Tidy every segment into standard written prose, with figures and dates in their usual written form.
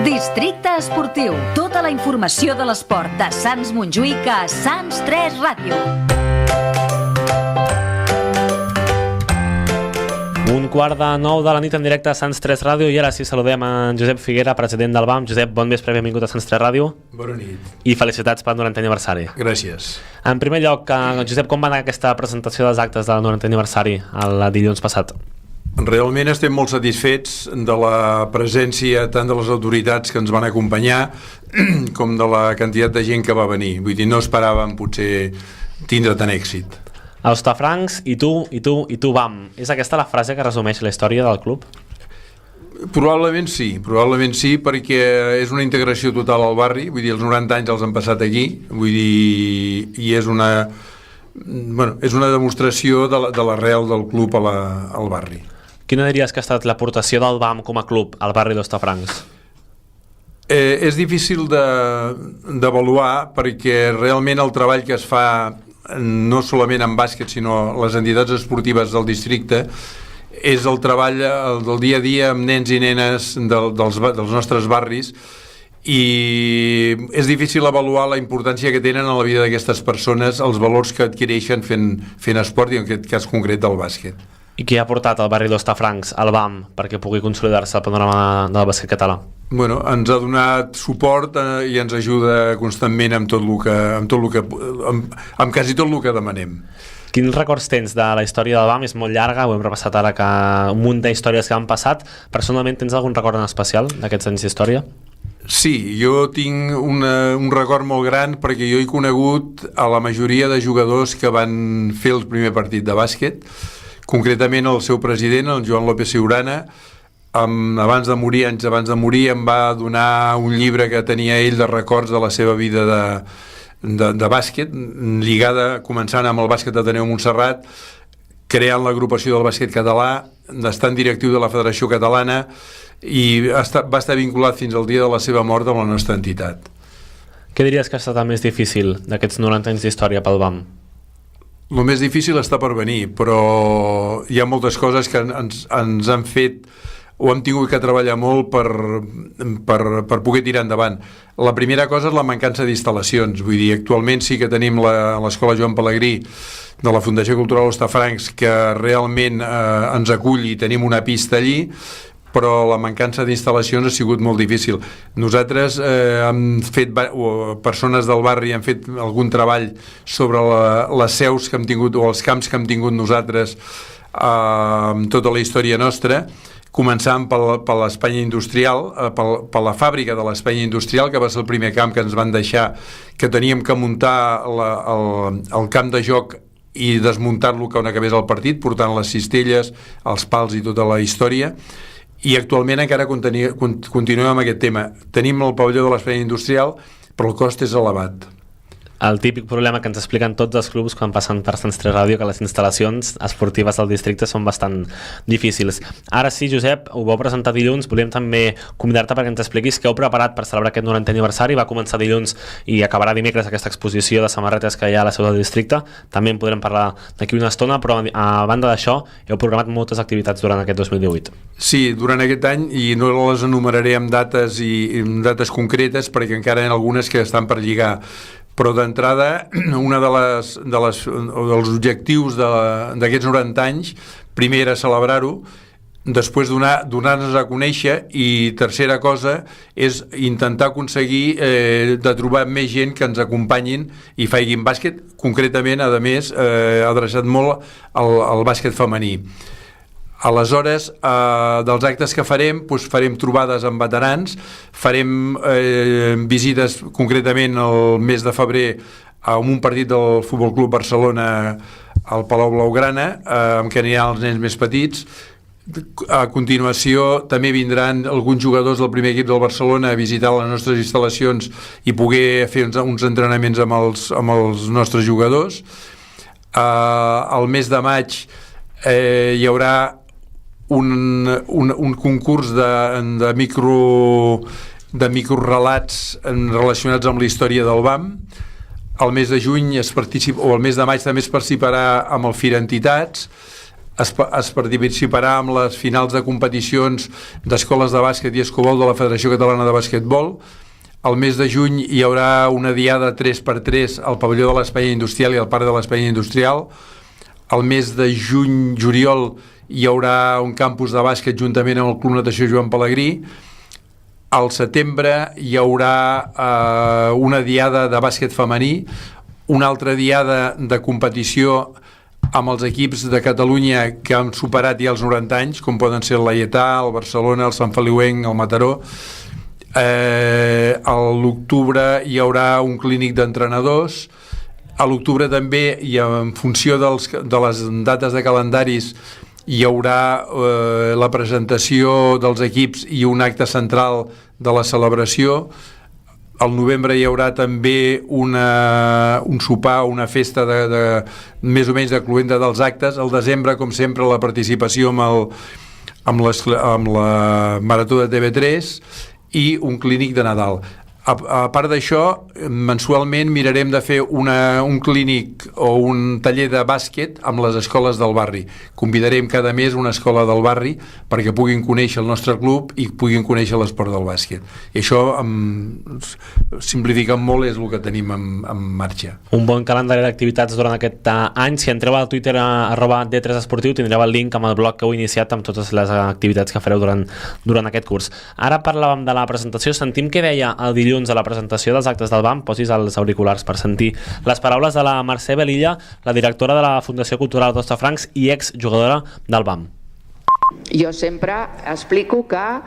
Districte Esportiu. Tota la informació de l'esport de Sants Montjuïc a Sants 3 Ràdio. 8:45 de la nit en directe a Sants 3 Ràdio i ara sí saludem en Josep Figuera, president del BAM. Josep, bon vespre, benvingut a Sants 3 Ràdio. Bona nit. I felicitats pel 90è aniversari. Gràcies. En primer lloc, Josep, com va anar aquesta presentació dels actes del 90è aniversari el dilluns passat? Realment estem molt satisfets de la presència tant de les autoritats que ens van acompanyar com de la quantitat de gent que va venir. Vull dir, no esperàvem potser tindre tant èxit. Hostafrancs, i tu, BAM. És aquesta la frase que resumeix la història del club? Probablement sí, perquè és una integració total al barri. Vull dir, els 90 anys els han passat aquí, vull dir, i és una demostració de l'arrel del club al barri. Quina diries que ha estat l'aportació del BAM com a club al barri d'Hostafrancs? És difícil d'avaluar perquè realment el treball que es fa no solament en bàsquet sinó les entitats esportives del districte és el treball del dia a dia amb nens i nenes dels nostres barris i és difícil avaluar la importància que tenen a la vida d'aquestes persones, els valors que adquireixen fent esport i en aquest cas concret del bàsquet. I qui ha portat al barri d'Hostafrancs al BAM perquè pugui consolidar-se el panorama del bàsquet català? Bueno, ens ha donat suport i ens ajuda constantment amb quasi tot el que demanem. Quins records tens de la història del BAM? És molt llarga, ho hem repassat ara, que un munt d'històries que han passat. Personalment tens algun record en especial d'aquests anys d'història? Sí, jo tinc un record molt gran perquè jo he conegut a la majoria de jugadors que van fer el primer partit de bàsquet, concretament el seu president, el Joan López Siurana. Anys abans de morir em va donar un llibre que tenia ell de records de la seva vida de bàsquet, lligada, començant amb el bàsquet d'Ateneu Montserrat, creant l'agrupació del bàsquet català, estant directiu de la Federació Catalana i va estar vinculat fins al dia de la seva mort amb la nostra entitat. Què diries que ha estat el més difícil d'aquests 90 anys d'història pel BAM? El més difícil està per venir, però hi ha moltes coses que ens han fet o hem tingut que treballar molt per poder tirar endavant. La primera cosa és la mancança d'instal·lacions. Vull dir, actualment sí que tenim l'Escola Joan Pelegrí de la Fundació Cultural Hostafrancs que realment ens acull i tenim una pista allí, però la mancança d'instal·lacions ha sigut molt difícil. Nosaltres persones del barri han fet algun treball sobre les seus que hem tingut o els camps que hem tingut nosaltres amb tota la història nostra, començant per l'Espanya Industrial, per la fàbrica de l'Espanya Industrial, que va ser el primer camp que ens van deixar, que teníem que muntar el camp de joc i desmuntar-lo quan acabés el partit, portant les cistelles, els pals i tota la història. I actualment encara continuem amb aquest tema. Tenim el pavelló de l'Espanya Industrial, però el cost és elevat. El típic problema que ens expliquen tots els clubs quan passen per Sants 3 Ràdio, que les instal·lacions esportives del districte són bastant difícils. Ara sí, Josep, ho vau presentar dilluns, volíem també convidar-te perquè ens expliquis què heu preparat per celebrar aquest 90è aniversari. Va començar dilluns i acabarà dimecres aquesta exposició de samarretes que hi ha a la seu del districte. També en podrem parlar d'aquí una estona, però a banda d'això heu programat moltes activitats durant aquest 2018. Sí, durant aquest any, i no les enumeraré amb dates concretes perquè encara hi ha algunes que estan per lligar, però d'entrada una dels objectius d'aquests 90 anys primer era celebrar-ho, després donar-nos a conèixer i tercera cosa és intentar aconseguir de trobar més gent que ens acompanyin i facin bàsquet, concretament a més adreçat molt al bàsquet femení. Aleshores, dels actes que farem trobades amb veterans, farem visites concretament el mes de febrer a un partit del Futbol Club Barcelona al Palau Blaugrana, amb què aniran els nens més petits. A continuació també vindran alguns jugadors del primer equip del Barcelona a visitar les nostres instal·lacions i poder fer uns entrenaments amb els nostres jugadors. Al mes de maig hi haurà un concurs de microrelats relacionats amb la història del BAM. Al mes de juny o al mes de maig també es participarà amb el Fira Entitats. es participarà amb les finals de competicions d'escoles de bàsquet i escobol de la Federació Catalana de Basquetbol. Al mes de juny hi haurà una diada 3x3 al pavelló de l'Espai Industrial i al Parc de l'Espai Industrial. Al mes de juliol hi haurà un campus de bàsquet juntament amb el Club Natació Joan Pelegrí. Al setembre hi haurà una diada de bàsquet femení, una altra diada de competició amb els equips de Catalunya que han superat ja els 90 anys, com poden ser el Laietà, el Barcelona, el Sant Feliuenc, el Mataró. A l'octubre hi haurà un clínic d'entrenadors. A l'octubre també, i en funció de les dates de calendaris, hi haurà la presentació dels equips i un acte central de la celebració. Al novembre hi haurà també un sopar, una festa més o menys de cloenda dels actes. Al desembre, com sempre, la participació amb la Marató de TV3 i un clínic de Nadal. A part d'això, mensualment mirarem de fer un clínic o un taller de bàsquet amb les escoles del barri. Convidarem cada mes una escola del barri perquè puguin conèixer el nostre club i puguin conèixer l'esport del bàsquet. I això, simplificant molt, és el que tenim en marxa. Un bon calendari d'activitats durant aquest any. Si entreu al Twitter @D3esportiu tindreu el link amb el blog que heu iniciat amb totes les activitats que fareu durant aquest curs. Ara parlàvem de la presentació. Sentim què deia el dilluns a la presentació dels actes del BAM. Posis els auriculars per sentir les paraules de la Mercè Velilla, la directora de la Fundació Cultural d'Hostafrancs i exjugadora del BAM. Jo sempre explico que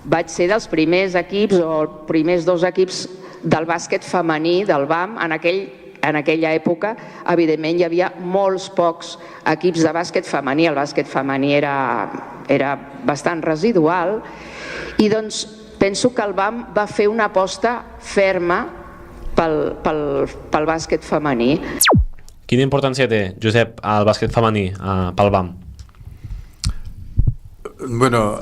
vaig ser dels primers equips o els primers 2 equips del bàsquet femení del BAM. En aquella època, evidentment, hi havia molts pocs equips de bàsquet femení. El bàsquet femení era bastant residual i doncs penso que el BAM va fer una aposta ferma pel bàsquet femení. Quina importància té, Josep, el bàsquet femení pel BAM? Bueno,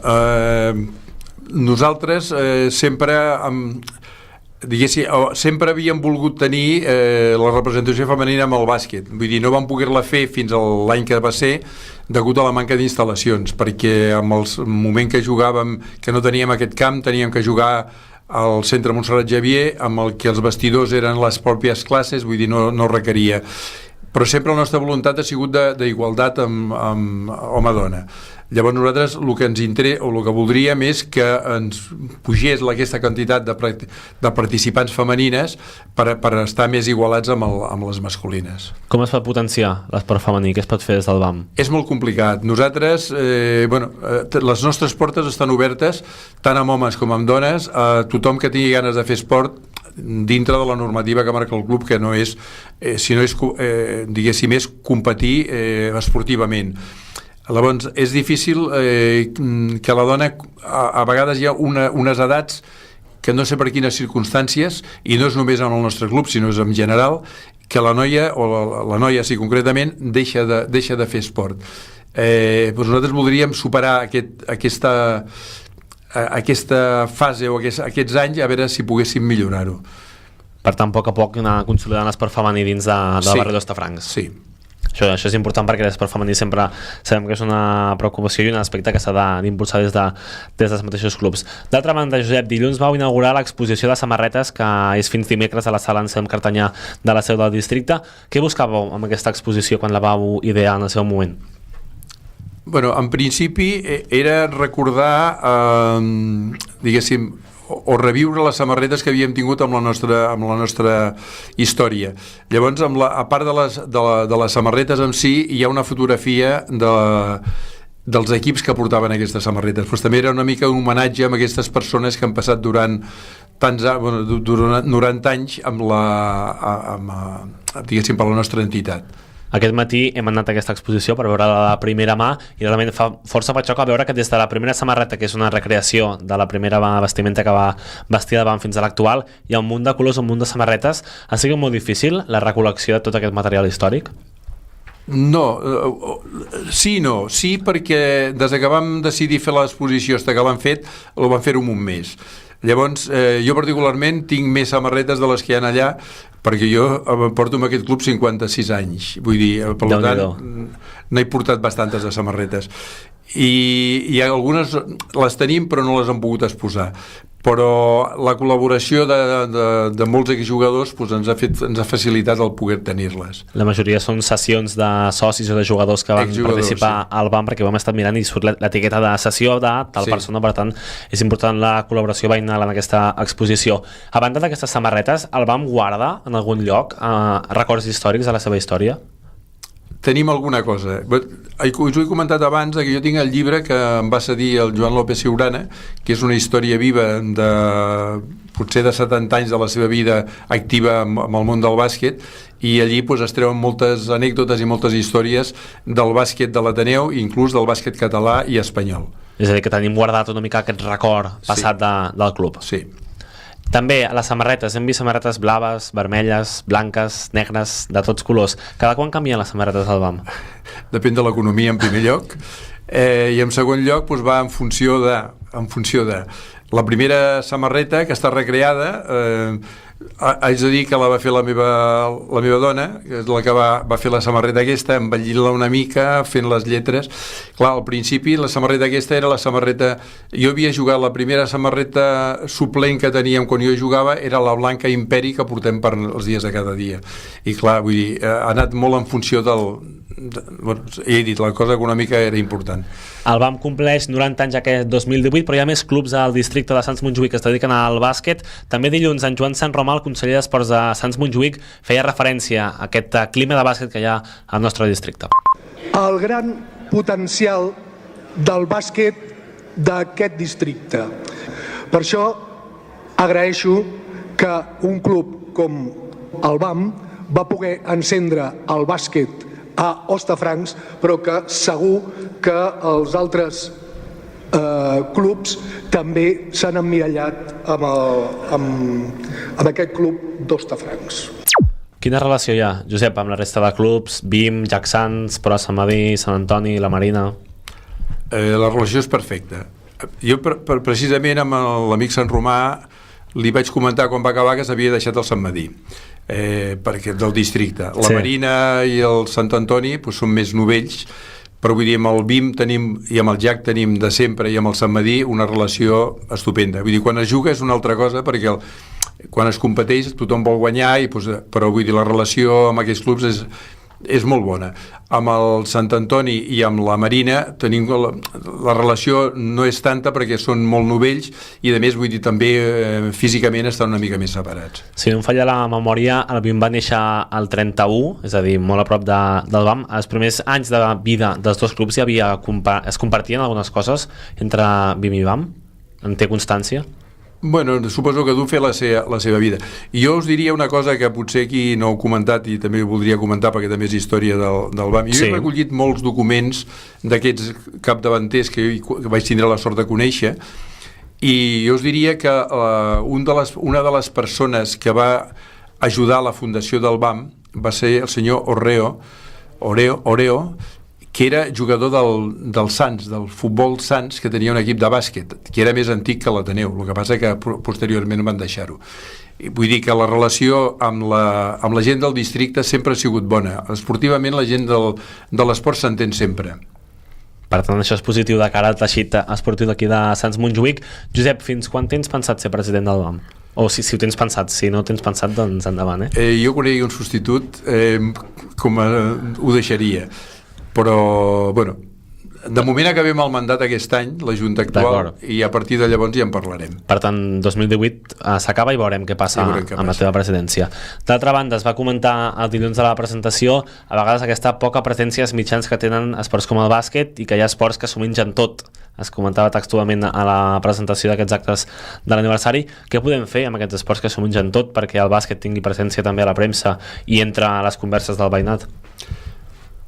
nosaltres sempre havíem volgut tenir la representació femenina amb el bàsquet. Vull dir, no vam poder-la fer fins a l'any que va ser degut a la manca d'instal·lacions, perquè en el moment que jugàvem, que no teníem aquest camp, teníem que jugar al centre Montserrat Xavier, amb el que els vestidors eren les pròpies classes, vull dir, no requeria. Però sempre la nostra voluntat ha sigut d'igualtat amb home-dona. Llavors nosaltres el que ens interessa o el que voldríem és que ens pugés aquesta quantitat de participants femenines per estar més igualats amb les masculines. Com es pot potenciar l'esport femení? Què es pot fer des del BAM? És molt complicat. Nosaltres, les nostres portes estan obertes tant amb homes com amb dones, a tothom que tingui ganes de fer esport dintre de la normativa que marca el club, que no és, diguéssim, és competir esportivament. Llavors, és difícil que la dona, a vegades hi ha unes edats que no sé per quines circumstàncies, i no és només en el nostre club, sinó és en general, que la noia, o la noia sí concretament, deixa de fer esport. Nosaltres voldríem superar aquesta fase o aquests anys, a veure si poguéssim millorar-ho. Per tant, a poc anar consolidant l'esport femení dins del barri d'Hostafrancs. Sí. Això és important perquè l'esport femení sempre sabem que és una preocupació i un aspecte que s'ha d'impulsar des dels mateixos clubs. D'altra banda, Josep, dilluns vau inaugurar l'exposició de samarretes que és fins dimecres a la sala Anselm Cartanyà de la seu del districte. Què buscàveu amb aquesta exposició quan la vau idear en el seu moment? Bueno, en principi era recordar, diguéssim, o reviure les samarretes que havíem tingut amb la nostra història. Llavors, a part de les samarretes en si, hi ha una fotografia dels equips que portaven aquestes samarretes. Però també era una mica un homenatge a aquestes persones que han passat durant 90 anys diguéssim, per la nostra entitat. Aquest matí hem anat a aquesta exposició per veure-la de primera mà i realment fa força patxoca veure que des de la primera samarreta, que és una recreació de la primera vestimenta que va vestir de BAM fins a l'actual, hi ha un munt de colors, un munt de samarretes. Ha sigut molt difícil la recol·lecció de tot aquest material històric? No, sí, perquè des que vam decidir fer l'exposició fins que l'han fet, ho vam fer un mes. Llavors, jo particularment tinc més samarretes de les que hi ha allà, perquè jo porto en aquest club 56 anys. Vull dir, per tant, n'he portat bastantes de samarretes i algunes les tenim però no les hem pogut exposar, però la col·laboració de molts exjugadors doncs, ens ha facilitat el poder tenir-les. La majoria són sessions de socis o de jugadors que van participar al BAM, perquè ho hem estat mirant i surt l'etiqueta de sessió de tal persona, per tant és important la col·laboració veïnal en aquesta exposició. A banda d'aquestes samarretes, el BAM guarda en algun lloc records històrics de la seva història? Tenim alguna cosa. Us ho he comentat abans, que jo tinc el llibre que em va cedir el Joan López Siurana, que és una història viva de potser de 70 anys de la seva vida activa amb el món del bàsquet, i allí es treuen moltes anècdotes i moltes històries del bàsquet de l'Ateneu, inclús del bàsquet català i espanyol. És a dir, que tenim guardat una mica aquest record passat del club. Sí. També a les samarretes, hem vist samarretes blaves, vermelles, blanques, negres, de tots colors. Cada quan canvien les samarretes del BAM? Depèn de l'economia en primer lloc, i en segon lloc va en funció de la primera samarreta que està recreada. Haig de dir que la va fer la meva dona, que és la que va fer la samarreta aquesta, embellint-la una mica, fent les lletres. Clar, al principi la samarreta aquesta era la samarreta... Jo havia jugat, la primera samarreta suplent que teníem quan jo jugava era la blanca Imperi que portem per els dies de cada dia. I clar, vull dir, ha anat molt en funció he dit, la cosa econòmica era important. El BAM compleix 90 anys aquest 2018, però hi ha més clubs al districte de Sants Montjuïc que es dediquen al bàsquet. També dilluns en Joan Sant Romà, el conseller d'Esports de Sants Montjuïc, feia referència a aquest clima de bàsquet que hi ha al nostre districte. El gran potencial del bàsquet d'aquest districte. Per això agraeixo que un club com el BAM va poder encendre el bàsquet a Hostafrancs, però que segur que els altres clubs també s'han emmirallat amb aquest club d'Hostafrancs. Quina relació hi ha, Josep, amb la resta de clubs, BIM, Jack Sants, Pro Sant Madí, Sant Antoni, la Marina? La relació és perfecta. Jo precisament amb l'amic Sant Romà li vaig comentar quan va acabar que s'havia deixat el Sant Madí, perquè del districte. La Marina i el Sant Antoni són més novells, però vull dir, amb el BIM tenim, i amb el Jack tenim de sempre, i amb el Sant Madí una relació estupenda. Vull dir, quan es juga és una altra cosa, perquè quan es competeix tothom vol guanyar, però vull dir, la relació amb aquests clubs és molt bona. Amb el Sant Antoni i amb la Marina tenim la relació no és tanta perquè són molt novells i a més vull dir també físicament estan una mica més separats. Si no em falla la memòria, el BIM va néixer al 31, és a dir, molt a prop del BAM. Els primers anys de vida dels dos clubs es compartien algunes coses entre BIM i BAM? En té constància? Bueno, suposo que du fer la seva vida. I jo us diria una cosa que potser aquí no heu comentat i també ho voldria comentar perquè també és història del BAM. Jo he recollit molts documents d'aquests capdavanters que vaig tindre la sort de conèixer i jo us diria que una de les persones que va ajudar a la fundació del BAM va ser el senyor Oreo, que era jugador del Sants, del futbol Sants, que tenia un equip de bàsquet, que era més antic que l'Ateneu, el que passa que posteriorment van deixar-ho. Vull dir que la relació amb la gent del districte sempre ha sigut bona. Esportivament la gent de l'esport s'entén sempre. Per tant, això és positiu de cara al teixit esportiu d'aquí de Sants Montjuïc. Josep, fins quan tens pensat ser president del BAM? O si ho tens pensat, si no ho tens pensat, doncs endavant. Jo conegui un substitut, ho deixaria. Però, bueno, de moment acabem el mandat aquest any, la Junta actual, i a partir de llavors ja en parlarem. Per tant, 2018 s'acaba i veurem què passa amb la teva presidència. D'altra banda, es va comentar el dilluns de la presentació, a vegades aquesta poca presència als mitjans que tenen esports com el bàsquet i que hi ha esports que s'ho mengen tot. Es comentava textualment a la presentació d'aquests actes de l'aniversari. Què podem fer amb aquests esports que s'ho mengen tot perquè el bàsquet tingui presència també a la premsa i entre les converses del veïnat?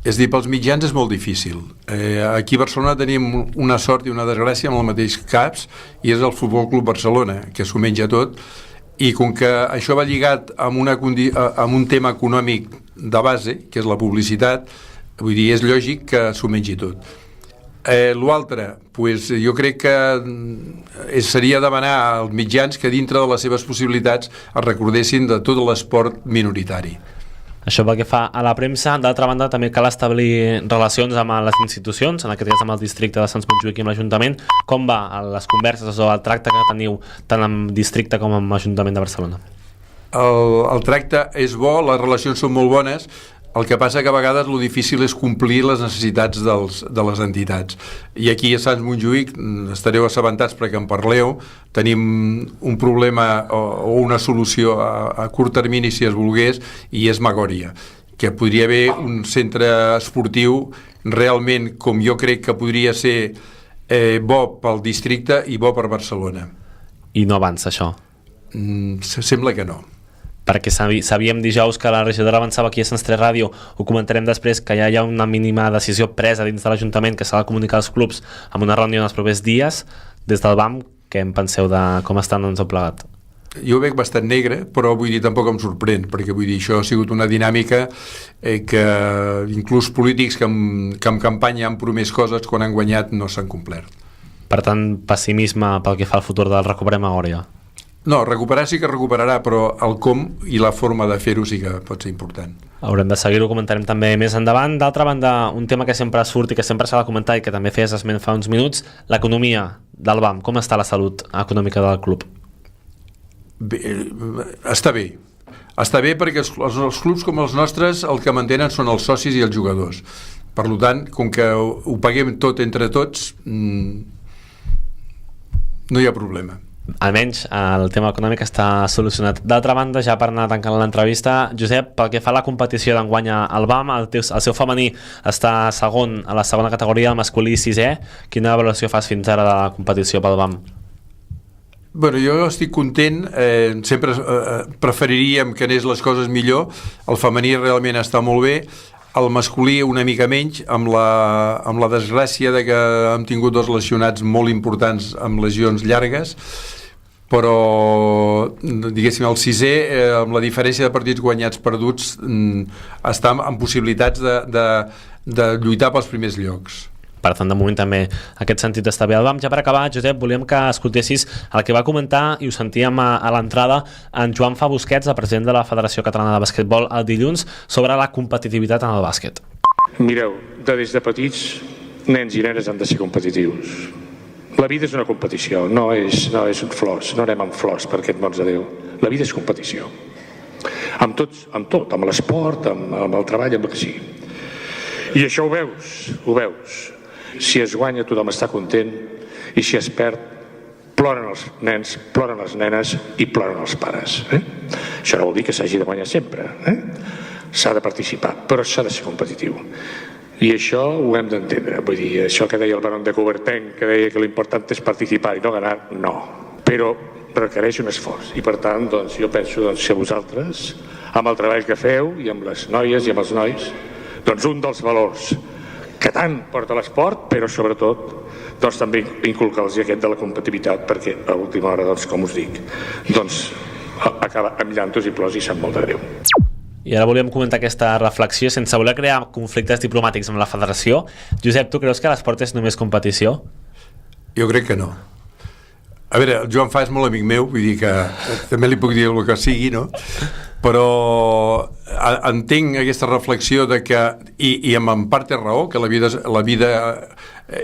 És dir, pels mitjans és molt difícil. Aquí a Barcelona tenim una sort i una desgràcia amb el mateix CAPS i és el Futbol Club Barcelona, que s'ho menja tot, i com que això va lligat amb un tema econòmic de base, que és la publicitat, vull dir, és lògic que s'ho mengi tot. L'altre, jo crec que seria demanar als mitjans que dintre de les seves possibilitats es recordessin de tot l'esport minoritari. Això pel que fa a la premsa. D'altra banda, també cal establir relacions amb les institucions, en aquest cas amb el districte de Sants Montjuïc i amb l'Ajuntament. Com va les converses o el tracte que teniu tant amb districte com amb l'Ajuntament de Barcelona? El tracte és bo, les relacions són molt bones. El que passa que a vegades el difícil és complir les necessitats de les entitats. I aquí a Sants Montjuïc, estareu assabentats perquè en parleu, tenim un problema o una solució a curt termini, si es volgués, i és Magòria, que podria haver un centre esportiu realment, com jo crec que podria ser bo pel districte i bo per Barcelona. I no avança això? Sembla que no. Perquè sabíem dijous que la regidora avançava aquí a Sants 3 Ràdio, ho comentarem després, que ja hi ha una mínima decisió presa dins de l'Ajuntament que s'ha de comunicar als clubs amb una reunió en els propers dies. Des del BAM, què en penseu de com estan tot plegat? Jo ho veig bastant negre, però vull dir, tampoc em sorprèn, perquè vull dir, això ha sigut una dinàmica que inclús polítics que en campanya han promès coses, quan han guanyat no s'han complert. Per tant, pessimisme pel que fa al futur del Recuperem Magòria? No, recuperar sí que recuperarà, però el com i la forma de fer-ho sí que pot ser important. Haurem de seguir-ho, comentarem també més endavant. D'altra banda, un tema que sempre surt i que sempre s'ha de comentar i que també feies esment fa uns minuts, l'economia del BAM. Com està la salut econòmica del club? Bé, està bé. Està bé perquè els clubs com els nostres el que mantenen són els socis i els jugadors. Per tant, com que ho paguem tot entre tots, no hi ha problema. Almenys el tema econòmic està solucionat. D'altra banda, ja per anar tancant l'entrevista, Josep, pel que fa a la competició d'enguany al BAM, el seu femení està segon a la segona categoria, el masculí 6è. Quina valoració fas fins ara de la competició pel BAM? Bueno, jo estic content, sempre preferiríem que anés les coses millor. El femení realment està molt bé, el masculí una mica menys, amb la desgràcia de que hem tingut dos lesionats molt importants amb lesions llargues, però diguéssim el 6è, amb la diferència de partits guanyats perduts, està en possibilitats de lluitar pels primers llocs. Per tant, de moment també aquest sentit està bé al BAM. Ja per acabar, Josep, volíem que escoltessis el que va comentar, i ho sentíem a l'entrada, en Joan Fa Busquets, el president de la Federació Catalana de Basquetbol, el dilluns, sobre la competitivitat en el bàsquet. Mireu, des de petits, nens i nenes han de ser competitius. La vida és una competició, no és flors, no anem amb flors per aquest mons de Déu. La vida és competició. Amb tot, amb l'esport, amb el treball, amb el que sigui. I això ho veus. Si es guanya tothom està content, i si es perd ploren els nens, ploren les nenes i ploren els pares. Això no vol dir que s'hagi de guanyar sempre. S'ha de participar, però s'ha de ser competitiu. I això ho hem d'entendre. Vull dir, això que deia el baron de Coubertin, que deia que l'important és participar i no ganar, no. Però requereix un esforç. I per tant, jo penso que vosaltres, amb el treball que feu, i amb les noies i amb els nois, un dels valors que tant porta l'esport, però sobretot també inculcar-los aquest de la competitivitat, perquè a última hora, com us dic, acaba amb llantos i plors i sap molt de greu. I ara volíem comentar aquesta reflexió sense voler crear conflictes diplomàtics amb la federació. Josep, tu creus que l'esport és només competició? Jo crec que no. A veure, el Joan Fa és molt amic meu, vull dir que també li puc dir el que sigui, no? Però entenc aquesta reflexió de que, i en part té raó, que la vida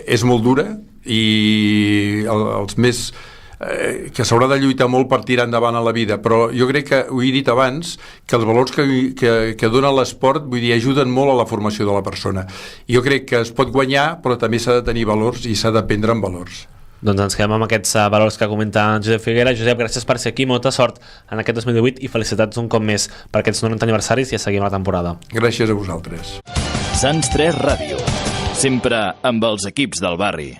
és molt dura i els més que s'haurà de lluitar molt per tirar endavant a la vida, però jo crec que, ho he dit abans, que els valors que dona l'esport, vull dir, ajuden molt a la formació de la persona. Jo crec que es pot guanyar, però també s'ha de tenir valors i s'ha d'aprendre amb valors. Doncs ens quedem amb aquests valors que comenta Josep Figuera. Josep, gràcies per ser aquí, molta sort en aquest 2018 i felicitats un cop més per aquests 90 aniversaris i a seguir la temporada. Gràcies a vosaltres. Sants 3 Ràdio, sempre amb els equips del barri.